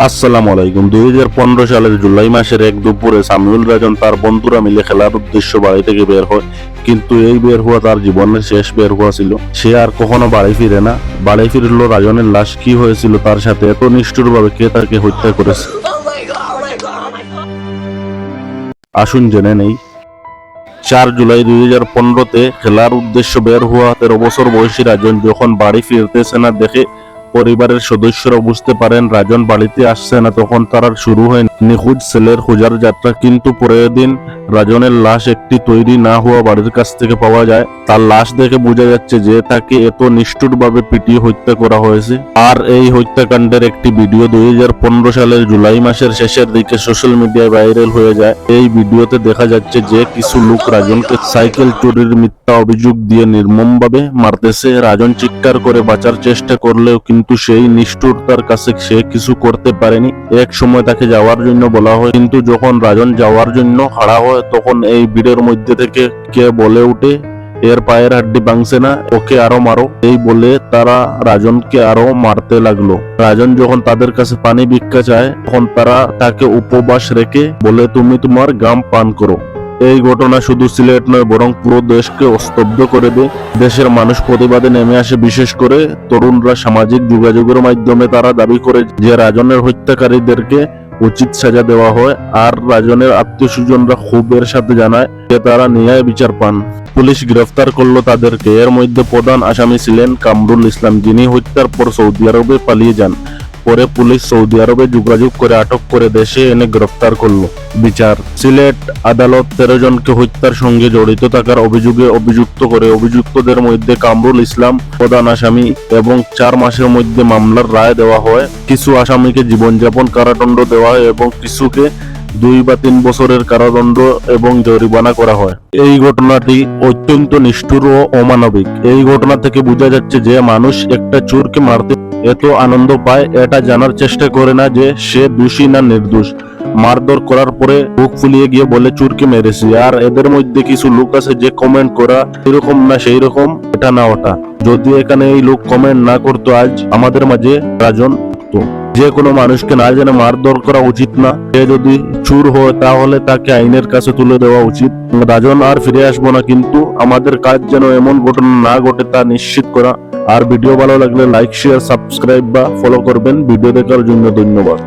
আসসালামু আলাইকুম। 2015 সালের জুলাই মাসের এক দুপুরে সামিউল রাজন তার বন্ধুরা মিলে খেলার উদ্দেশ্যে বাড়ি থেকে বের হয়, কিন্তু এই বের হওয়া তার জীবনের শেষ বের হওয়া ছিল। সে আর কখনো বাড়ি ফিরে না। বাড়ি ফিরল রাজনের লাশ। কি হয়েছিল তার সাথে, এত নিষ্ঠুরভাবে কে তাকে হত্যা করেছে, আসুন জেনে নেই। 4 জুলাই 2015-তে খেলার উদ্দেশ্যে বের হওয়া 13 বছর বয়সী রাজন যখন বাড়ি ফিরতেছে না দেখে পরিবারের সদস্যরা বুঝতে পারেন রাজন বাড়িতে আসছে না, তখন তার শুরু হয় নিখোঁজ ছেলের খোঁজার যাত্রা। কিন্তু পরের দিন রাজনের লাশ একটি তৈরি না হওয়া বাড়ির কাছ থেকে পাওয়া যায়। তার লাশ দেখে বোঝা যাচ্ছে যে তাকে এত নিষ্ঠুরভাবে পিটিয়ে হত্যা করা হয়েছে। আর এই হত্যাকাণ্ডের একটি ভিডিও 2015 সালের জুলাই মাসের শেষের দিকে সোশ্যাল মিডিয়ায় ভাইরাল হয়ে যায়। এই ভিডিওতে দেখা যাচ্ছে যে কিছু লোক রাজনকে সাইকেল চুরির মিথ্যা অভিযোগ দিয়ে নির্মমভাবে মারতেছে। রাজন চিৎকার করে বাঁচার চেষ্টা করলেও কিন্তু সেই নিষ্ঠুরতার কাছে সে কিছু করতে পারেনি। এক সময় তাকে যাওয়ার জন্য বলা হয়, কিন্তু যখন রাজন যাওয়ার জন্য খাড়া হয় তখন এই ভিড়ের মধ্যে থেকে কে বলে উঠে, এর পায়ের হাড্ডি ভাঙছে না, ওকে আরো মারো। এই বলে তারা রাজনকে আরো মারতে লাগলো। রাজন যখন তাদের কাছে পানি ভিক্ষা চায় তখন তারা তাকে উপবাস রেখে বলে, তুমি তোমার গাম পান করো। এই ঘটনা শুধু সিলেট নয় বরং পুরো দেশকে স্তব্ধ করে দেয়। দেশের মানুষ প্রতিবাদে নেমে আসে, বিশেষ করে তরুণরা। সামাজিক যোগাযোগের মাধ্যমে তারা দাবি করে যে রাজনের হত্যাকারীদেরকে উচিত সাজা দেওয়া হয়। আর রাজনের আত্মীয় স্বজনরা ক্ষোভের সাথে জানায় যে তারা ন্যায় বিচার পান। পুলিশ গ্রেফতার করলো তাদেরকে। এর মধ্যে প্রধান আসামি ছিলেন কামরুল ইসলাম, যিনি হত্যার পর সৌদি আরবে পালিয়ে যান। পরে পুলিশ সৌদি আরবে যোগাযোগ করে আটক করে দেশে এনে গ্রেফতার করলো। বিচার: সিলেট আদালত 13 জনকে হত্যার সঙ্গে জড়িত থাকার অভিযোগে অভিযুক্ত করে। অভিযুক্তদের মধ্যে কামরুল ইসলাম প্রধান আসামি এবং 4 মাসের মধ্যে মামলার রায় দেওয়া হয়। কিছু আসামিকে জীবনযাপন কারাদণ্ড দেওয়া হয় এবং কিছুকে 2 বা 3 বছরের কারাদণ্ড এবং জরিমানা করা হয়। এই ঘটনাটি অত্যন্ত নিষ্ঠুর ও অমানবিক। এই ঘটনা থেকে বোঝা যাচ্ছে যে মানুষ একটা চোরকে মারতে এত আনন্দ পায়, এটা জানার চেষ্টা করে না যে সে দোষী না নির্দোষ। মারধর করার পরে বুক ফুলিয়ে গিয়ে বলে চোরকে মেরেছি। আর এদের মধ্যে কিছু লোক আছে যে কমেন্ট করা এরকম না সেই রকম, এটা না ওটা। যদি এখানে এই লোক কমেন্ট না করতো আজ আমাদের মাঝে রাজন তো। যে কোনো মানুষকে না জেনে মারধর করা উচিত না। সে যদি চোর হয় তাহলে তাকে আইনের কাছে তুলে দেওয়া উচিত। রাজন আর ফিরে আসবো না, কিন্তু আমাদের কাজ যেন এমন ঘটনা না ঘটে তা নিশ্চিত করা। আর ভিডিও ভালো লাগলে লাইক, শেয়ার, সাবস্ক্রাইব বা ফলো করবেন। ভিডিও দেখার জন্য ধন্যবাদ।